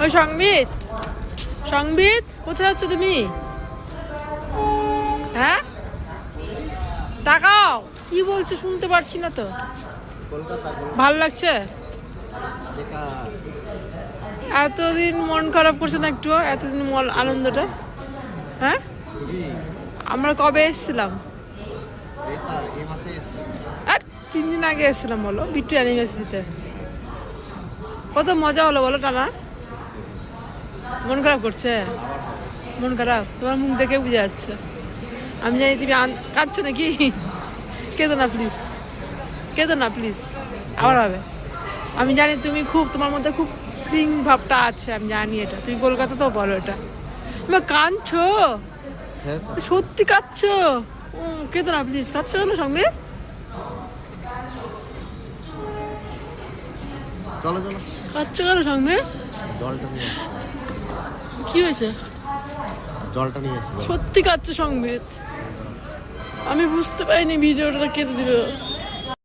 ওই সংবিত, সংবিত কোথায় আছো তুমি? হ্যাঁ তাকাও, কি বলছে শুনতে পারছি না তো। ভালো লাগছে? এতদিন মন খারাপ করছে না একটু? এতদিন আনন্দটা, হ্যাঁ? আমরা কবে এসেছিলাম? আর 3 দিন আগে এসেছিলাম বলো, বিট্টু অ্যানিভার্সারিতে। কত মজা হলো বলো টানা। মন খারাপ করছে? মন খারাপ তোমার মুখ দেখে বুঝা যাচ্ছে। আমি জানি তুমি কাঁদছো নাকি। কেঁদো না প্লিজ, কেঁদো না প্লিজ, আবার হবে। আমি জানি তুমি খুব, তোমার মধ্যে খুব ফিলিং ভাবটা আছে, আমি জানি এটা। তুমি কলকাতাতেও বলো এটা। তুমি কাঁদছো, সত্যি কাঁদছো? কেঁদো না প্লিজ। কাঁদছো কেন সঙ্গে? কাঁদছো কেন সঙ্গে? কি হয়েছে? জলটা নিয়ে সত্যি কাঁদছো সংবিত? আমি বুঝতে পারিনি ভিডিওটা কেটে দিবে।